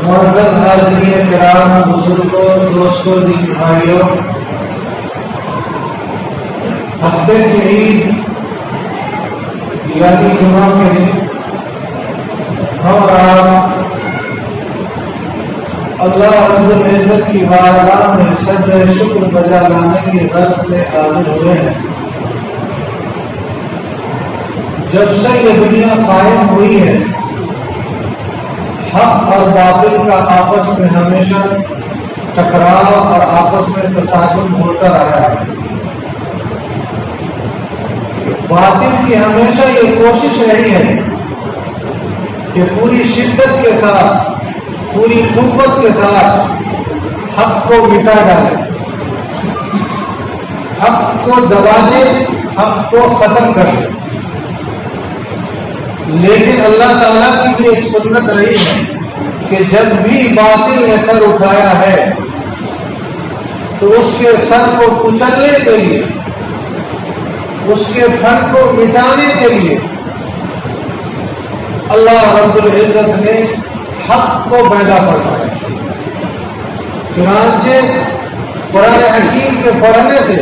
معزز حاضرین کرام، بزرگوں، دوستوں، دین بھائیوں، ہفتے کی عید یعنی جمعہ کے دن ہم اور آپ اللہ رب العزت کی بارگاہ میں سجدہ شکر بجا لانے کے غرض سے حاضر ہوئے ہیں۔ جب سے یہ دنیا قائم ہوئی ہے، حق اور باطل کا آپس میں ہمیشہ ٹکراؤ اور آپس میں تصادم ہوتا رہا ہے۔ باطل کی ہمیشہ یہ کوشش رہی ہے کہ پوری شدت کے ساتھ، پوری قوت کے ساتھ حق کو مٹا ڈالے، حق کو دبا دے، حق کو ختم کر دے۔ لیکن اللہ تعالیٰ کی بھی ایک سنت رہی ہے کہ جب بھی باطل نے سر اٹھایا ہے تو اس کے سر کو کچلنے کے لیے، اس کے پھن کو مٹانے کے لیے اللہ رب العزت نے حق کو پیدا فرمایا۔ چنانچہ قرآن حکیم کے پڑھنے سے،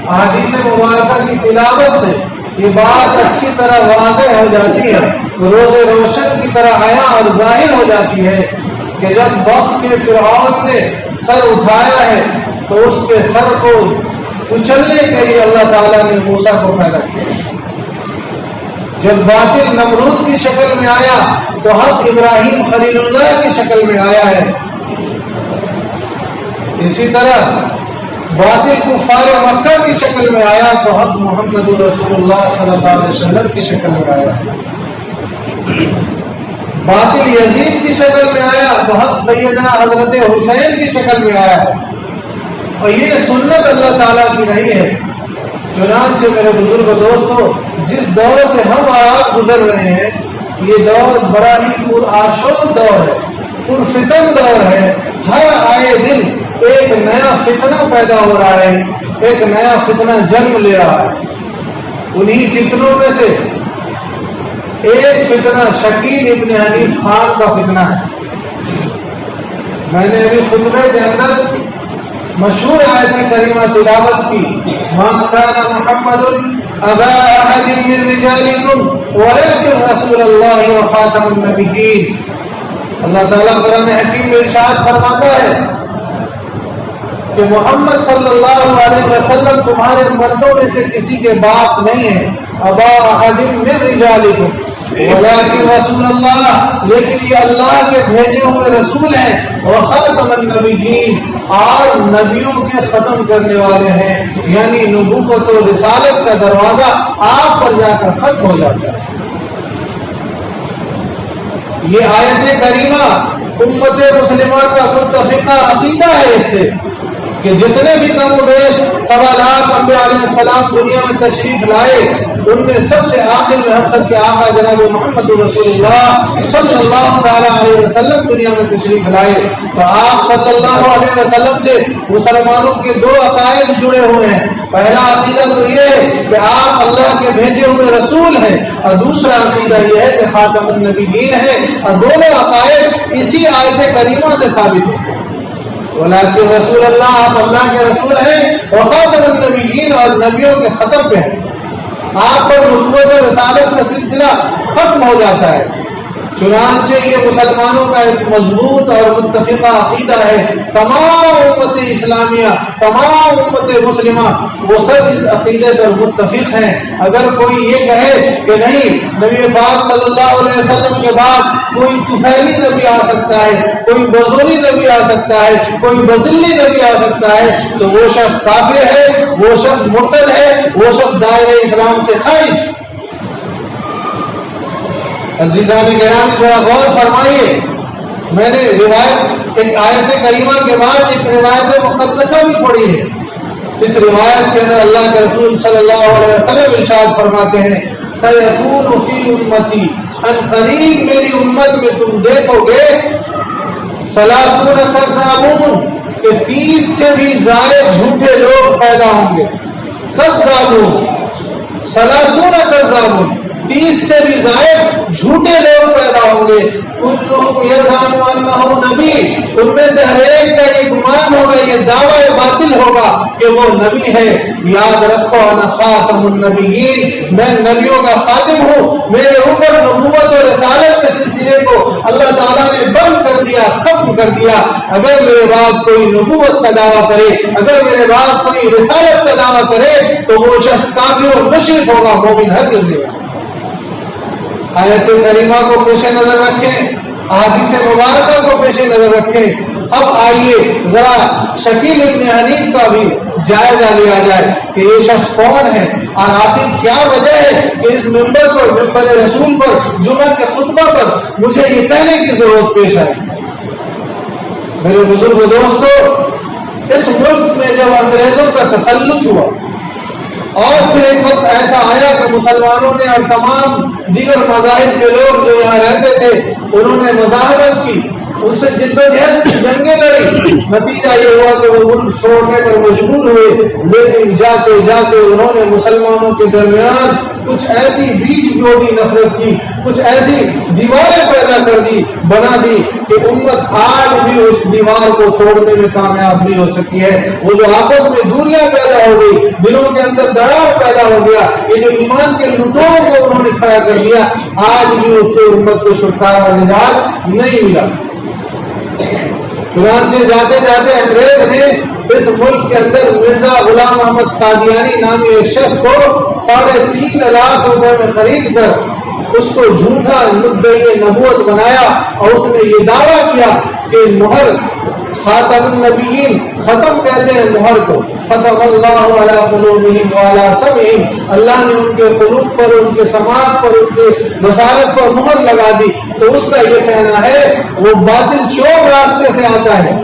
احادیث مبارکہ کی تلاوت سے یہ بات اچھی طرح واضح ہو جاتی ہے، روز روشن کی طرح عیاں اور ظاہر ہو جاتی ہے کہ جب وقت کے فرعون نے سر اٹھایا ہے تو اس کے سر کو کچلنے کے لیے اللہ تعالیٰ نے موسیٰ کو پیدا کیا۔ جب باطل نمرود کی شکل میں آیا تو حق ابراہیم خلیل اللہ کی شکل میں آیا ہے۔ اسی طرح باطل کفار مکہ کی شکل میں آیا تو حق محمد رسول اللہ صلی اللہ علیہ وسلم کی شکل میں آیا ہے۔ باطل یزید کی شکل میں آیا تو حق سیدنا حضرت حسین کی شکل میں آیا ہے، اور یہ سنت اللہ تعالیٰ کی رہی ہے۔ چنانچہ میرے بزرگ دوستوں، جس دور سے ہم اور آپ گزر رہے ہیں یہ دور بڑا ہی پرآشوب دور ہے، پرفتن دور ہے۔ ہر آئے دن ایک نیا فتنہ پیدا ہو رہا ہے، ایک نیا فتنہ جنم لے رہا ہے۔ انہی فتنوں میں سے ایک فتنہ شکیل ابن حنیف خان کا فتنہ ہے۔ میں نے ابھی خطبے کے اندر مشہور آیت کریمہ تلاوت کی، مَا كَانَ مُحَمَّدٌ أَبَا أَحَدٍ مِّن رِّجَالِكُمْ وَلَٰكِن رَّسُولَ اللَّهِ وَخَاتَمَ النَّبِيِّينَ۔ اللہ تعالیٰ قرآن حکیم میں ارشاد فرماتا ہے کہ محمد صلی اللہ علیہ وسلم تمہارے مردوں میں سے کسی کے باپ نہیں ہے، ابا احد من رجالکم ولکن رسول اللہ، لیکن یہ اللہ کے بھیجے ہوئے رسول ہیں، وخاتم النبیین، اور نبیوں کے ختم کرنے والے ہیں، یعنی نبوت و رسالت کا دروازہ آپ پر جا کر ختم ہو جاتا ہے۔ یہ آیت کریمہ امت مسلمہ کا متفقہ عقیدہ ہے اس سے کہ جتنے بھی کم و بیش سوالات انبیاء علیہ السلام دنیا میں تشریف لائے، ان میں سب سے آخر میں ہم سب کے آقا جناب محمد رسول اللہ صلی اللہ تعالیٰ علیہ وسلم دنیا میں تشریف لائے، تو آپ صلی اللہ علیہ وسلم سے مسلمانوں کے دو عقائد جڑے ہوئے ہیں۔ پہلا عقیدہ تو یہ ہے کہ آپ اللہ کے بھیجے ہوئے رسول ہیں، اور دوسرا عقیدہ یہ ہے کہ خاتم النبیین ہے، اور دونوں عقائد اسی آیت کریمہ سے ثابت ہیں۔ ولیکن رسول اللہ، آپ اللہ کے رسول ہیں، وخاتم النبیین، اور نبیوں کے ختم پہ ہیں۔ آپ پر نبوت و رسالت کا سلسلہ ختم ہو جاتا ہے۔ چنانچہ یہ مسلمانوں کا ایک مضبوط اور متفقہ عقیدہ ہے۔ تمام امت اسلامیہ، تمام امت مسلمہ وہ سب اس عقیدے پر متفق ہیں۔ اگر کوئی یہ کہے کہ نہیں، نبی پاک صلی اللہ علیہ وسلم کے بعد کوئی طفیلی نبی آ سکتا ہے، کوئی بزولی نبی آ سکتا ہے، کوئی بزلی نبی آ سکتا ہے، تو وہ شخص کافر ہے، وہ شخص مرتد ہے، وہ شخص دائرہ اسلام سے خارج۔ عزیزان گرامی، ذرا غور فرمائیے، میں نے روایت ایک آیت کریمہ کے بعد ایک روایت مقدسہ بھی پڑھی ہے۔ اس روایت کے اندر اللہ کے رسول صلی اللہ علیہ وسلم ارشاد فرماتے ہیں، سَيَكُونُ فِي أُمَّتِي، ان قریب میری امت میں تم دیکھو گے، ثلاثون کذابون، کہ 30 سے بھی زائد جھوٹے لوگ پیدا ہوں گے۔ کذابون، ثلاثون کذابون، 30 سے بھی زائد جھوٹے لوگ ہوں گے، کلہم یزعم انہ نبی، ان میں سے ہر ایک کا یہ گمان ہوگا، یہ دعوی باطل ہوگا کہ وہ نبی ہے۔ یاد رکھو انا خاتم النبیین، میں نبیوں کا خاتم ہوں، میرے اوپر نبوت اور رسالت کے سلسلے کو اللہ تعالیٰ نے بند کر دیا، ختم کر دیا۔ اگر میرے بعد کوئی نبوت کا دعویٰ کرے، اگر میرے بعد کوئی رسالت کا دعویٰ کرے تو وہ شخص کافر اور مشرک ہوگا، مومن ہرگز نہیں ہوگا۔ آیت کریمہ کو پیش نظر رکھیں، احادیث مبارکہ کو پیش نظر رکھیں۔ اب آئیے ذرا شکیل ابن حنیف کا بھی جائزہ لیا جائے کہ یہ شخص کون ہے اور آخر کیا وجہ ہے کہ اس ممبر پر، ممبر رسول پر، جمعہ کے خطبہ پر مجھے یہ کہنے کی ضرورت پیش آئی۔ میرے بزرگ دوستو، اس ملک میں جب انگریزوں کا تسلط ہوا اور پھر ایک وقت ایسا آیا کہ مسلمانوں نے اور تمام دیگر مذاہب کے لوگ جو یہاں رہتے تھے انہوں نے مزاحمت کی، ان سے جدوجہد کی جنگیں لڑی، نتیجہ یہ ہوا کہ وہ ملک چھوڑنے پر مجبور ہوئے، لیکن جاتے جاتے انہوں نے مسلمانوں کے درمیان کچھ ایسی بیج بوئی نفرت کی، کچھ ایسی دیواریں پیدا کر دی، بنا دی کہ امت آج بھی اس دیوار کو توڑنے میں کامیاب نہیں ہو سکی ہے۔ وہ جو آپس میں دوریاں پیدا ہو گئی، دلوں کے اندر دراڑ پیدا ہو گیا، یہ جو ایمان کے لٹوروں کو انہوں نے کھڑا کر دیا، آج بھی اس سے امت کو چھٹکارا اور نجات نہیں ملا۔ چنانچہ جاتے جاتے انگریز نے اس ملک کے اندر مرزا غلام احمد قادیانی نامی ایک شخص کو 3.5 لاکھ روپے میں خرید کر اس کو جھوٹا مدعی نبوت بنایا اور اس نے یہ دعویٰ کیا کہ مہر خاتم النبیین، ختم کہتے ہیں مہر کو، ختم اللہ علی قلوبہم وعلی سمعہم، اللہ نے ان کے قلوب پر، ان کے سماعت پر، ان کے بصارت پر مہر لگا دی۔ تو اس کا یہ کہنا ہے وہ باطل چور راستے سے آتا ہے۔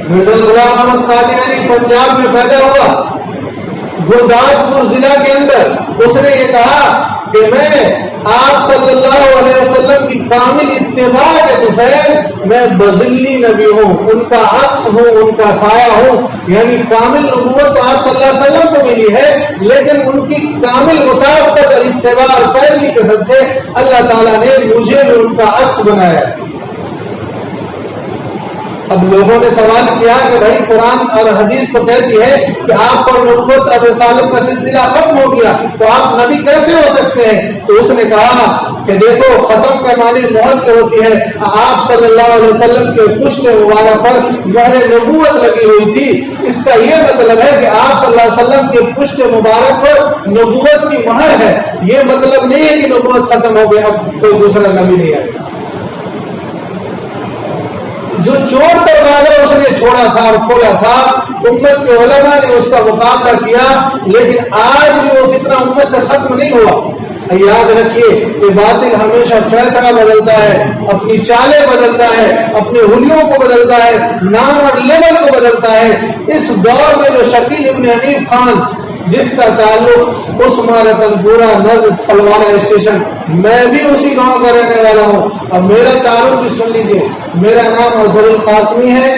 مرزا غلام احمد قادیانی پنجاب میں پیدا ہوا، گرداسپور ضلع کے اندر۔ اس نے یہ کہا کہ میں آپ صلی اللہ علیہ وسلم کی کامل اتباع کے طفیل، میں بذلی نبی ہوں، ان کا عکس ہوں، ان کا سایہ ہوں، یعنی کامل نبوت تو آپ صلی اللہ علیہ وسلم کو ملی ہے، لیکن ان کی کامل مطابقت اور اتباع اور پیروی کے صدقے اللہ تعالیٰ نے مجھے بھی ان کا عکس بنایا۔ اب لوگوں نے سوال کیا کہ بھائی قرآن اور حدیث تو کہتی ہے کہ آپ پر نبوت اور رسالت کا سلسلہ ختم ہو گیا، تو آپ نبی کیسے ہو سکتے ہیں؟ تو اس نے کہا کہ دیکھو، ختم کا معنی مہر کے ہوتی ہے، آپ صلی اللہ علیہ وسلم کے پشت مبارک پر مہر نبوت لگی ہوئی تھی، اس کا یہ مطلب ہے کہ آپ صلی اللہ علیہ وسلم کے پشت مبارک پر نبوت کی مہر ہے۔ یہ مطلب نہیں ہے کہ نبوت ختم ہو گیا، اب کوئی دوسرا نبی نہیں آئے گا۔ جو چور دروازہ اس نے چھوڑا تھا اور کھولا تھا، امت کے علماء نے اس کا مقابلہ کیا، لیکن آج بھی وہ فتنہ امت سے ختم نہیں ہوا۔ یاد رکھیے کہ باطل ہمیشہ فیصلہ بدلتا ہے، اپنی چالیں بدلتا ہے، اپنے حلیوں کو بدلتا ہے، نام اور لیول کو بدلتا ہے۔ اس دور میں جو شکیل ابن حنیف خان جس کا تعلق عثمان رتن پورہ نزد تھلوارہ اسٹیشن، میں بھی اسی گاؤں کا رہنے والا ہوں۔ اب میرا تعلق بھی سن لیجیے، میرا نام اظہر القاسمی ہے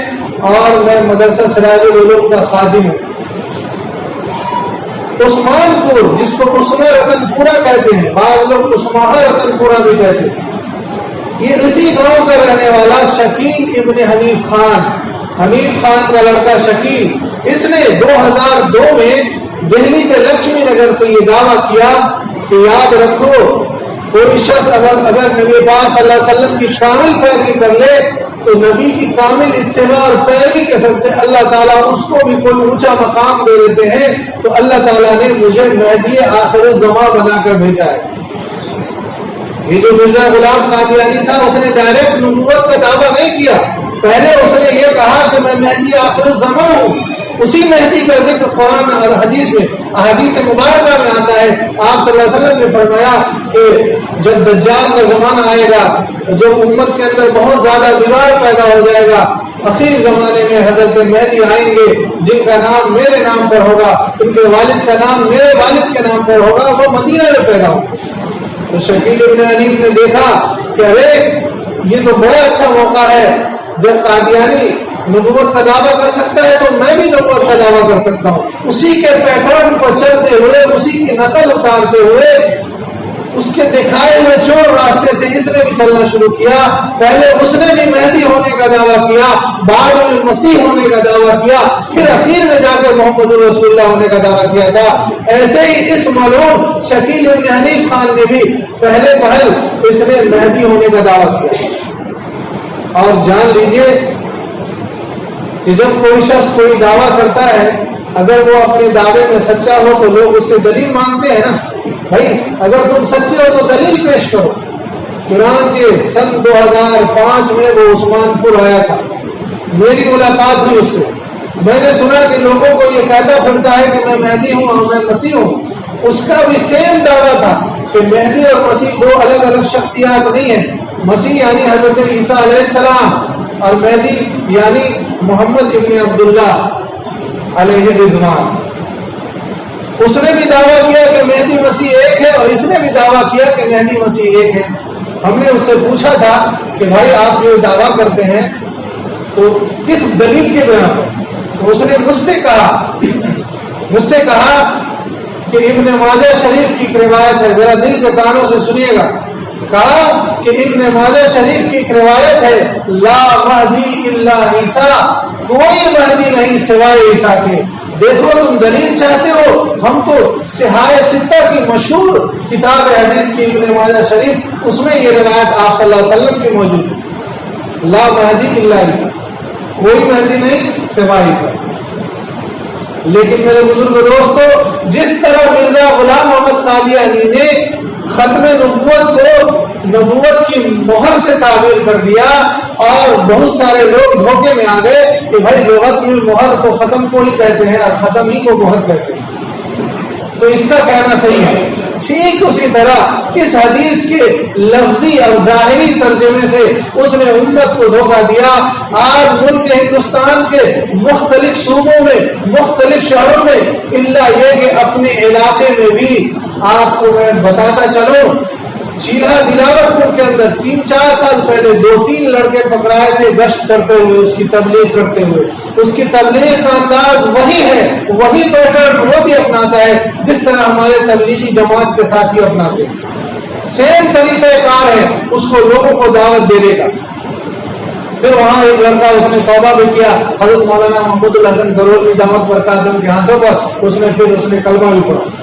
اور میں مدرسہ سراج العلوم کا خادم ہوں۔ عثمان پور، جس کو عثمان رتن پورہ کہتے ہیں، بعض لوگ عثمان رتن پورہ بھی کہتے ہیں، یہ اسی گاؤں کا رہنے والا شکیل ابن حنیف خان، حنیف خان کا لڑکا شکیل، اس نے 2002 میں دہلی کے لکشمی نگر سے یہ دعویٰ کیا کہ یاد رکھو، کوئی شخص اگر نبی پاک صلی اللہ علیہ وسلم کی کامل پیروی کر لے تو نبی کی کامل اتباع اور پیروی کے صدقے اللہ تعالیٰ اس کو بھی کوئی اونچا مقام دے دیتے ہیں۔ تو اللہ تعالیٰ نے مجھے مہدی آخر الزماں بنا کر بھیجا ہے۔ یہ جو مرزا غلام قادیانی تھا، اس نے ڈائریکٹ نبوت کا دعویٰ نہیں کیا، پہلے اس نے یہ کہا کہ میں مہدی آخر الزماں ہوں۔ اسی مہدی کا ذکر قرآن اور حدیث میں، احادیث مبارکہ میں آتا ہے۔ آپ صلی اللہ علیہ وسلم نے فرمایا کہ جب دجال کا زمانہ آئے گا، جب امت کے اندر بہت زیادہ بگاڑ پیدا ہو جائے گا، اخیر زمانے میں حضرت مہدی آئیں گے جن کا نام میرے نام پر ہوگا، ان کے والد کا نام میرے والد کے نام پر ہوگا، وہ مدینہ میں پیدا ہو۔ تو شکیل ابن حنیف نے دیکھا کہ ارے یہ تو بڑا اچھا موقع ہے، جب قادیانی نبوت کا دعویٰ کر سکتا ہے تو میں بھی نبوت کا دعویٰ کر سکتا ہوں۔ اسی کے پیٹرن پر چلتے ہوئے، اسی کی نقل اتارتے ہوئے، اس کے دکھائے ہوئے چور راستے راستے سے اس نے بھی چلنا شروع کیا. پہلے اس نے بھی مہدی ہونے کا دعویٰ کیا, بعد میں مسیح ہونے کا دعویٰ کیا, پھر اخیر میں جا کر محمد رسول اللہ ہونے کا دعویٰ کیا تھا. ایسے ہی اس معلوم شکیل ابن حنیف خان نے بھی پہلے پہل اس نے مہدی ہونے کا دعویٰ کیا. اور جان لیجئے کہ جب کوئی شخص کوئی دعویٰ کرتا ہے, اگر وہ اپنے دعوے میں سچا ہو تو لوگ اس سے دلیل مانگتے ہیں نا. بھائی اگر تم سچے ہو تو دلیل پیش کرو. چنانچہ سن 2005 میں وہ عثمان پور آیا تھا, میری ملاقات ہوئی اس سے. میں نے سنا کہ لوگوں کو یہ کہتا پھرتا ہے کہ میں مہدی ہوں اور میں مسیح ہوں. اس کا بھی سیم دعویٰ تھا کہ مہدی اور مسیح دو الگ الگ شخصیات نہیں ہیں. مسیح یعنی حضرت عیسیٰ علیہ السلام اور مہدی یعنی محمد ابن عبداللہ علیہ الرضوان. اس نے بھی دعویٰ کیا کہ مہدی مسیح ایک ہے اور اس نے بھی دعویٰ کیا کہ مہدی مسیح ایک ہے. ہم نے اس سے پوچھا تھا کہ بھائی آپ جو دعویٰ کرتے ہیں تو کس دلیل کے بنا پر؟ اس نے مجھ سے کہا کہ ابن ماجہ شریف کی ایک روایت ہے, ذرا دل کے کانوں سے سنیے گا. کہا کہ ابن ماجہ شریف کی ایک روایت ہے, لا مہدی الا عیسیٰ, کوئی مہدی نہیں سوائے عیسیٰ کے. دیکھو تم دلیل چاہتے ہو, ہم تو صحاح ستہ کی مشہور کتاب حدیث کی ابن ماجہ شریف, اس میں یہ روایت آپ صلی اللہ علیہ وسلم کی موجود ہے, لا مہدی الا عیسیٰ, کوئی مہدی نہیں سوائے عیسیٰ. لیکن میرے بزرگ دوستو, جس طرح مرزا غلام احمد قادیانی نے ختم نبوت کو نبوت کی مہر سے تعبیر کر دیا اور بہت سارے لوگ دھوکے میں آ گئے کہ بھائی لغت میں مہر کو ختم کو ہی کہتے ہیں اور ختم ہی کو مہر کہتے ہیں, تو اس کا کہنا صحیح ہے. ٹھیک اسی طرح اس حدیث کے لفظی اور ظاہری ترجمے سے اس نے امت کو دھوکہ دیا. آج ملک ہندوستان کے مختلف صوبوں میں مختلف شہروں میں الا یہ کہ اپنے علاقے میں بھی آپ کو میں بتاتا چلوں, چیلہ دلاور پور کے اندر 3-4 سال پہلے 2-3 لڑکے پکڑائے تھے گشت کرتے ہوئے, اس کی تبلیغ کرتے ہوئے. اس کی تبلیغ کا انداز وہی ہے, وہی پیٹرن وہ بھی اپناتا ہے جس طرح ہمارے تبلیغی جماعت کے ساتھی اپناتے ہیں. سیم طریقہ کار ہے, اس کو لوگوں کو دعوت دینے کا. پھر وہاں ایک لڑکا اس نے توبہ بھی کیا, حضرت مولانا محمود الحسن گرولی دعوت برکاتہم کے ہاتھوں پر اس نے کلمہ بھی پڑھا.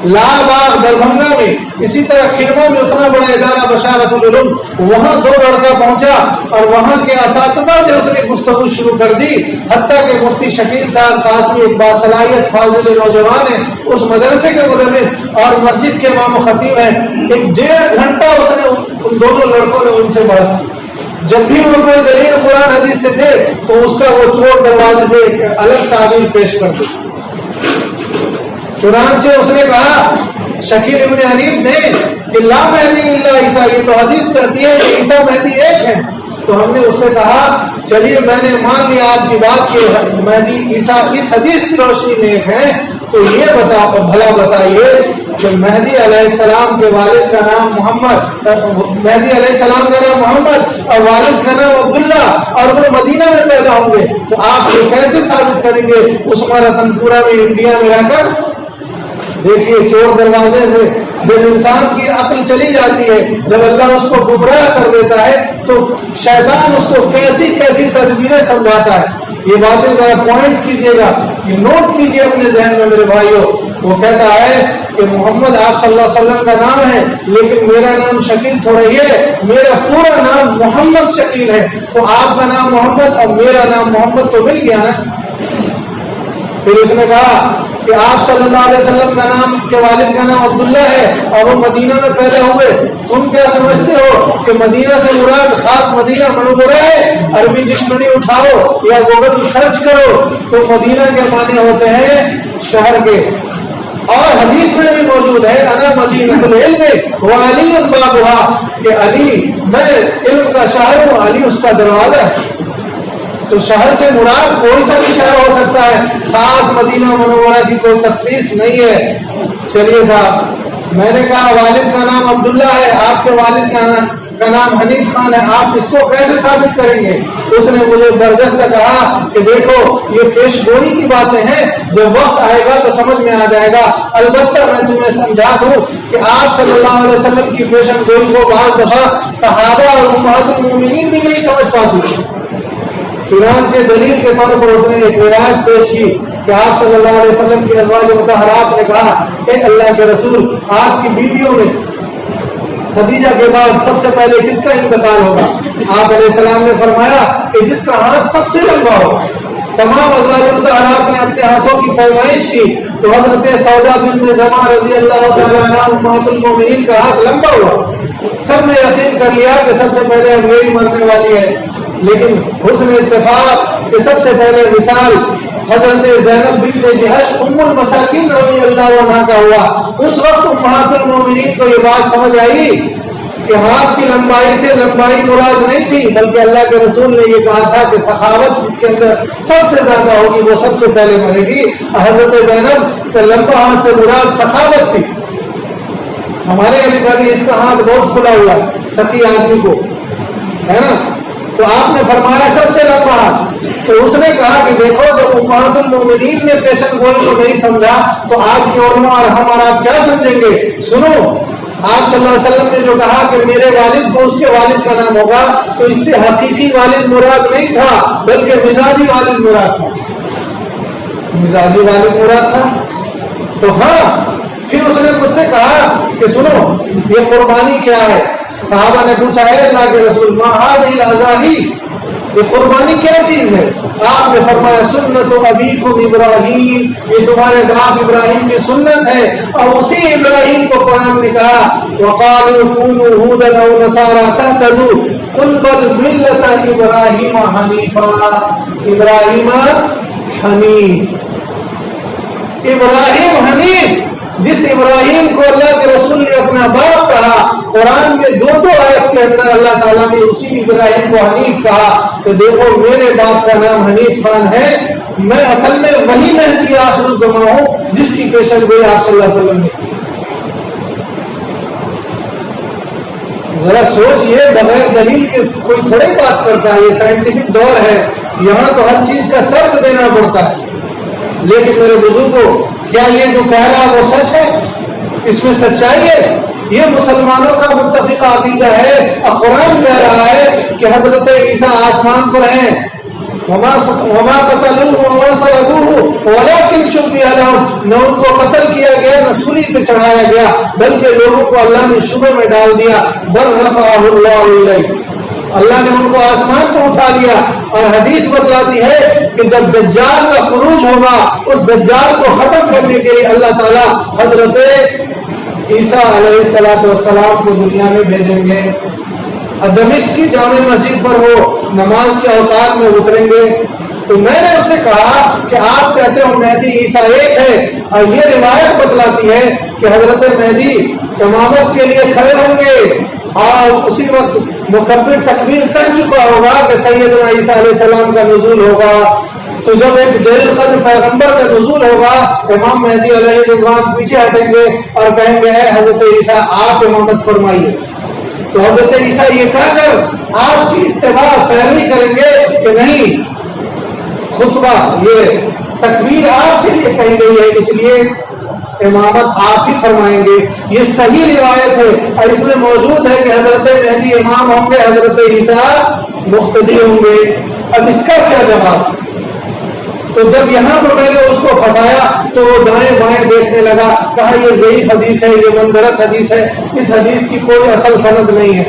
لال باغ دربھنگا میں اسی طرح کھرما میں اتنا بڑا ادارہ بشارت العلوم, وہاں 2 لڑکا پہنچا اور وہاں کے اساتذہ سے اس نے گفتگو شروع کر دی. حتیٰ کہ مفتی شکیل صاحب قاسمی ایک باصلاحیت فاضل نوجوان ہے, اس مدرسے کے مدرس اور مسجد کے امام و خطیب ہیں. 1.5 گھنٹہ اس نے ان دونوں لڑکوں نے ان سے بحث کی. جب بھی وہ کوئی دلیل قرآن حدیث سے دے تو اس کا وہ چور دروازے سے ایک الگ تعبیر پیش کر دے. چنانچہ اس نے کہا شکیل ابن حنیف نے کہ لا مہدی الا عیسیٰ, یہ تو حدیث کہتی ہے کہ عیسیٰ مہدی ایک ہے. تو ہم نے اس سے کہا چلیے میں نے مان لیا آپ کی بات کہ مہدی عیسیٰ اس حدیث کی روشنی میں ایک ہے, تو یہ بھلا بتائیے کہ مہدی علیہ السلام کے والد کا نام محمد, مہدی علیہ السلام کا نام محمد اور والد کا نام عبداللہ, اور وہ مدینہ میں پیدا ہوں گے, تو آپ یہ کیسے ثابت کریں گے عثمان رتن پورہ میں انڈیا میں رہ کر؟ دیکھیے چور دروازے سے جب انسان کی عقل چلی جاتی ہے, جب اللہ اس کو گمراہ کر دیتا ہے تو شیطان اس کو کیسی کیسی تدبیریں سمجھاتا ہے. یہ باتیں ذرا پوائنٹ کیجیے گا, یہ نوٹ کیجیے اپنے ذہن میں میرے بھائیوں. وہ کہتا ہے کہ محمد آپ صلی اللہ علیہ وسلم کا نام ہے, لیکن میرا نام شکیل تھوڑا ہی ہے, میرا پورا نام محمد شکیل ہے. تو آپ کا نام محمد اور میرا نام محمد تو مل گیا نا. پھر اس نے کہا کہ آپ صلی اللہ علیہ وسلم کا نام کے والد کا نام عبداللہ ہے اور وہ مدینہ میں پیدا ہوئے. تم کیا سمجھتے ہو کہ مدینہ سے مراد خاص مدینہ منورہ ہے؟ عربی ڈکشنری اٹھاؤ یا گوگل سرچ کرو تو مدینہ کے معنی ہوتے ہیں شہر کے. اور حدیث میں بھی موجود ہے انا مدینہ العلم وعلی بابها, کہ علی میں علم کا شہر ہوں, علی اس کا دروازہ ہے. تو شہر سے مراد کوئی سا بھی شہر ہو سکتا ہے, خاص مدینہ منورہ کی کوئی تخصیص نہیں ہے. چلیے صاحب, میں نے کہا والد کا نام عبداللہ ہے, آپ کے والد کا نام کا نام حنیف خان ہے، آپ اس کو کیسے ثابت کریں گے؟ اس نے مجھے برجستہ کہا کہ دیکھو یہ پیش گوئی کی باتیں ہیں، جب وقت آئے گا تو سمجھ میں آ جائے گا، البتہ میں تمہیں سمجھا دوں کہ آپ صلی اللہ علیہ وسلم کی پیشن گوئی کو بعض دفعہ صحابہ اور امہات المومنین بھی نہیں سمجھ پاتی۔ چنانچہ دلیل کے طور پر اس نے ایک روایت پیش کی کہ آپ صلی اللہ علیہ وسلم کی ازواج مطہرات نے کہا کہ اللہ کے رسول، آپ کی بیویوں میں خدیجہ کے بعد سب سے پہلے کس کا انتقال ہوگا؟ آپ علیہ السلام نے فرمایا کہ جس کا ہاتھ سب سے لمبا ہوگا۔ تمام ازواج مطہرات نے اپنے ہاتھوں کی پیمائش کی تو حضرت سودا بنت زمعہ رضی اللہ تعالیٰ عنہا امہات المومنین کا ہاتھ لمبا ہوا۔ سب نے یقین کر لیا کہ سب سے پہلے انگریز مرنے والی ہے، لیکن حسن اتفاق کہ سب سے پہلے مثال حضرت زینب بنت جہش ام المساکین رضی اللہ عنہا کا ہوا۔ اس وقت امہات المومنین کو یہ بات سمجھ آئی کہ ہاتھ کی لمبائی سے لمبائی مراد نہیں تھی، بلکہ اللہ کے رسول نے یہ کہا تھا کہ سخاوت جس کے اندر سب سے زیادہ ہوگی وہ سب سے پہلے مرے گی۔ حضرت زینب کا لمبا ہاتھ سے مراد سخاوت تھی۔ ہمارے یہاں بھی کہتے اس کا ہاتھ بہت کھلا ہوا ہے سخی آدمی کو، ہے نا، تو آپ نے فرمایا سب سے لمبا ہاتھ۔ تو اس نے کہا کہ دیکھو جب امہات المومنین نے پیشن گوئی کو نہیں سمجھا تو آج کے علماء اور ہم اور آپ کیا سمجھیں گے؟ سنو، آپ صلی اللہ علیہ وسلم نے جو کہا کہ میرے والد کو اس کے والد کا نام ہوگا، تو اس سے حقیقی والد مراد نہیں تھا بلکہ مزاجی والد مراد تھا، مزاجی والد مراد تھا۔ تو ہاں، پھر اس نے مجھ سے کہا کہ سنو یہ قربانی کیا ہے؟ صحابہ نے پوچھا ہے اللہ کے رسول ما هذه الاضاحی، یہ قربانی کیا چیز ہے؟ آپ نے فرمایا سنت ابیکم ابراہیم، یہ تمہارے باپ ابراہیم کی سنت ہے۔ اور اسی ابراہیم کو قرآن نے کہا وقالوا كونوا هودا او نصارى تهتدوا قل بل ملت ابراہیم حنیفا، ابراہیم حنیف، ابراہیم حنیف، جس ابراہیم کو اللہ کے رسول نے اپنا باپ کہا، قرآن کے دو آیت کے اندر اللہ تعالیٰ نے اسی ابراہیم کو حنیف کہا۔ تو دیکھو میرے باپ کا نام حنیف خان ہے، میں اصل میں وہی مہدی آخر الزماں ہوں جس کی پیشن گوئی آپ صلی اللہ علیہ وسلم نے کی۔ ذرا سوچئے، بغیر دلیل کے کوئی تھوڑی بات کرتا ہے، یہ سائنٹیفک دور ہے، یہاں تو ہر چیز کا ترک دینا پڑتا ہے۔ لیکن میرے بزرگوں، کیا یہ جو کہہ رہا وہ سچ ہے؟ اس میں سچائی ہے؟ یہ مسلمانوں کا متفق عقیدہ ہے۔ قرآن کہہ رہا ہے کہ حضرت عیسیٰ آسمان پر ہیں، وما قتلوه وما صلبوه ولكن شبه لهم، نہ ان کو قتل کیا گیا نہ سولی پہ چڑھایا گیا، بلکہ لوگوں کو اللہ نے شبہ میں ڈال دیا۔ بل رفعه الله الیہ، اللہ نے ان کو آسمان کو اٹھا لیا۔ اور حدیث بتلاتی ہے کہ جب دجال کا خروج ہوگا، اس دجال کو ختم کرنے کے لیے اللہ تعالیٰ حضرت عیسیٰ علیہ السلام کو دنیا میں بھیجیں گے۔ دمشق کی جامع مسجد پر وہ نماز کے اوقات میں اتریں گے۔ تو میں نے اس سے کہا کہ آپ کہتے ہو مہدی عیسیٰ ایک ہے، اور یہ روایت بتلاتی ہے کہ حضرت مہدی امامت کے لیے کھڑے ہوں گے، اور اسی وقت مکبر تکبیر کہہ چکا ہوگا کہ سیدنا عیسیٰ علیہ السلام کا نزول ہوگا۔ تو جب ایک جلیل القدر پیغمبر کا نزول ہوگا، امام مہدی علیہ السلام پیچھے ہٹیں گے اور کہیں گے اے حضرت عیسیٰ آپ امامت فرمائیے۔ تو حضرت عیسیٰ یہ کہہ کر آپ کی اتباع پیروی کریں گے کہ نہیں، خطبہ یہ تکبیر آپ کے لیے کہی گئی ہے، اس لیے امامت آپ ہی فرمائیں گے۔ یہ صحیح روایت ہے، اور اس میں موجود ہے کہ حضرت مہدی امام ہوں گے، حضرت عیسیٰ مقتدی ہوں گے۔ اب اس کا کیا جواب؟ تو جب یہاں پر میں نے اس کو پھنسایا تو وہ دائیں بائیں دیکھنے لگا، کہا یہ ضعیف حدیث ہے، یہ منکرت حدیث ہے، اس حدیث کی کوئی اصل سند نہیں ہے۔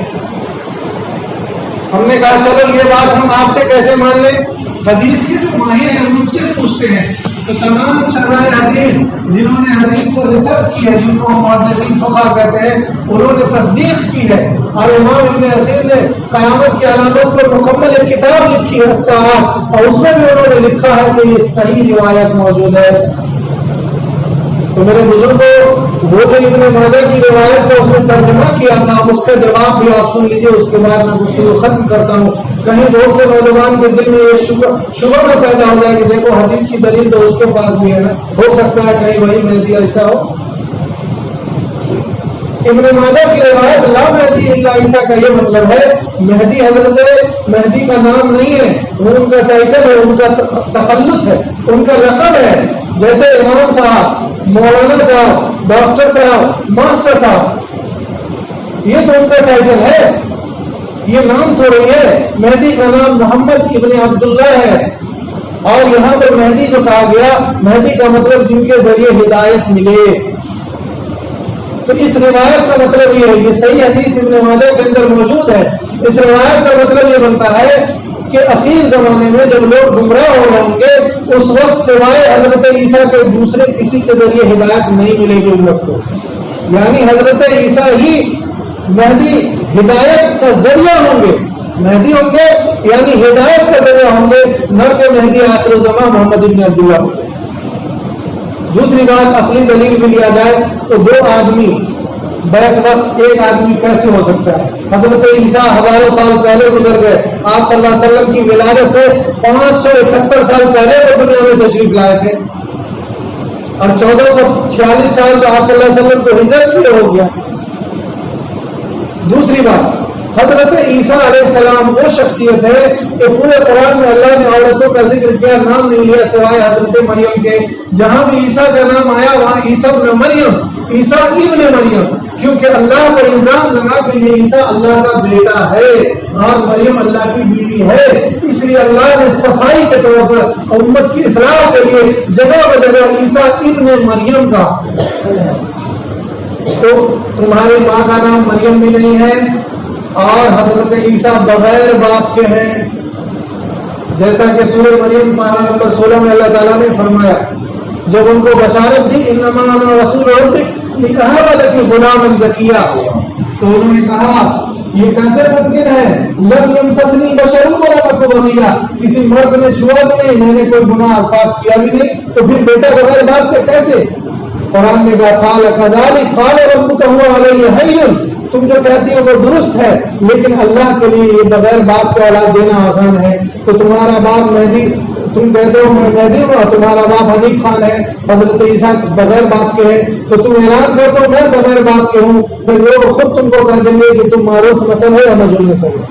ہم نے کہا چلو یہ بات ہم آپ سے کیسے مان لیں؟ حدیث کے جو ماہر ہیں ان سے پوچھتے ہیں۔ تو تمام شرائع حدیث جنہوں نے حدیث کو ریسرچ کی ہے، جن کو محدثین فقہا کہتے ہیں، انہوں نے تصدیق کی ہے۔ اور امام ابن حسین نے قیامت کی علامت پر مکمل ایک کتاب لکھی ہے الساعۃ، اور اس میں بھی انہوں نے لکھا ہے کہ یہ صحیح روایت موجود ہے۔ تو میرے بزرگوں، وہ جو ابن ماجہ کی روایت کو اس نے ترجمہ کیا تھا، اس کا جواب بھی آپ سن لیجیے، اس کے بعد میں گفتگو ختم کرتا ہوں۔ کہیں بہت سے نوجوان کے دل میں یہ شبہ نہ پیدا ہو جائے کہ دیکھو حدیث کی دلیل تو اس کے پاس بھی ہے نا، ہو سکتا ہے کہیں وہی مہدی ایسا ہو۔ ابن ماجہ کی روایت لا مہدی الا عیسیٰ کا یہ مطلب ہے مہدی حضرت مہدی کا نام نہیں ہے، وہ ان کا ٹائٹل ہے، ان کا تخلص ہے، ان کا لقب ہے. جیسے امام صاحب، مولانا صاحب، ڈاکٹر صاحب، ماسٹر صاحب، یہ تو ان کا ٹائٹل ہے، یہ نام تھوڑی ہے. مہدی کا نام محمد ابن عبداللہ ہے. اور یہاں پر مہدی جو کہا گیا، مہدی کا مطلب جن کے ذریعے ہدایت ملے. تو اس روایت کا مطلب یہ ہے، یہ صحیح حدیث ابن ماجہ کے اندر موجود ہے. اس روایت کا مطلب یہ بنتا ہے کہ اخیر زمانے میں جب لوگ گمراہ ہو جائیں گے، اس وقت سوائے حضرت عیسیٰ کے دوسرے کسی کے ذریعے ہدایت نہیں ملے گی امت کو. یعنی حضرت عیسیٰ ہی مہدی ہدایت کا ذریعہ ہوں گے. مہدی ہوں گے یعنی ہدایت کا ذریعہ ہوں گے، نہ کہ مہدی آخر الزمان محمد ابن عبداللہ. دوسری بات، عقلی دلیل بھی لیا جائے تو دو آدمی بیک وقت ایک آدمی کیسے ہو سکتا ہے؟ حضرت عیسیٰ ہزاروں سال پہلے گزر گئے، آپ صلی اللہ علیہ وسلم کی ولادت سے 571 سال پہلے وہ دنیا میں تشریف لائے تھے، اور 1446 سال تو آپ صلی اللہ علیہ وسلم کو ہجرت کیے ہو گیا. دوسری بات، حضرت عیسیٰ علیہ السلام وہ شخصیت ہے کہ پورے قرآن میں اللہ نے عورتوں کا ذکر کیا، نام نہیں لیا سوائے حضرت مریم کے. جہاں بھی عیسیٰ کا نام آیا وہاں عیسیٰ ابن مریم، عیسیٰ ابن مریم، کیونکہ اللہ پر الزام لگا کہ یہ عیسیٰ اللہ کا بیٹا ہے اور مریم اللہ کی بیوی ہے. اس لیے اللہ نے صفائی کے طور پر امت کی اصلاح کے لیے جگہ بجگہ عیسیٰ ابن مریم کا. تو تمہاری ماں کا نام مریم بھی نہیں ہے، اور حضرت عیسیٰ بغیر باپ کے ہیں، جیسا کہ سورہ مریم پارہ نمبر 16 میں اللہ تعالیٰ نے فرمایا جب ان کو بشارت دی انما انا رسول ربک لکہا لک غلاما زکیہ، تو انہوں نے کہا یہ کیسے ممکن ہے، لم یمسسنی بشر ولا کنت بغیا، کسی مرد نے چھوا بھی نہیں، میں نے کوئی گناہ پاپ کیا بھی نہیں، تو پھر بیٹا بغیر باپ کے کیسے؟ قرآن نے کہا قال کذلک قال ربک هو علی حی، تم جو کہتی ہو وہ درست ہے، لیکن اللہ کے لیے یہ بغیر باپ کا اولاد دینا آسان ہے. تو تمہارا باپ مہدی، تم کہتے ہو میں مہدی ہوں، تمہارا باپ حنیف خان ہے، حضرت عیسیٰ بغیر باپ کے ہے، تو تم اعلان کر دو میں بغیر باپ کے ہوں، پھر لوگ خود تم کو کہہ دیں گے کہ تم معروف نسل ہو یا مجہول نسل ہو.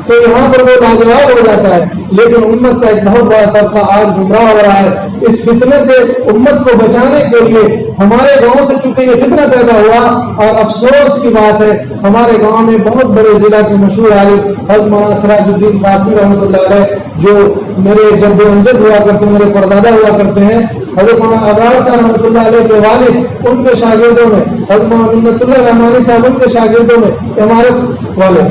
تو یہاں پر وہ لاجواب ہو جاتا ہے. لیکن امت کا ایک بہت بڑا طبقہ آج گمراہ ہو رہا ہے. اس فتنے سے امت کو بچانے کے لیے ہمارے گاؤں سے چونکہ یہ فتنہ پیدا ہوا، اور افسوس کی بات ہے ہمارے گاؤں میں بہت بڑے ضلع کے مشہور عالم حضرت مولانا سراج الدین قاسمی رحمۃ اللہ علیہ، جو میرے جد امجد ہوا کرتے، میرے پردادا ہوا کرتے ہیں، حضرت مولانا ابرار صاحب رحمۃ اللہ علیہ کے والد ان کے شاگردوں میں، حضرت مولانا منت اللہ رحمانی صاحب ان کے شاگردوں میں، عمارت والے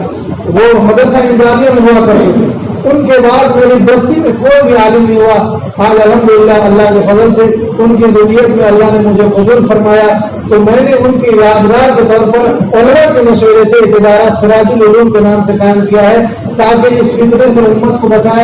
وہ مدرسہ امدادیہ میں ہوا کرتے تھے. ان کے بعد میری بستی میں کوئی بھی عالم نہیں ہوا. آج الحمدللہ اللہ کے فضل سے ان کی ذریت میں اللہ نے مجھے قبول فرمایا، تو میں نے ان کی یادگار کے طور پر علماء کے مشورے سے ایک ادارہ سراج العلوم کے نام سے قائم کیا ہے، تاکہ اس فتنے سے امت کو بچائے.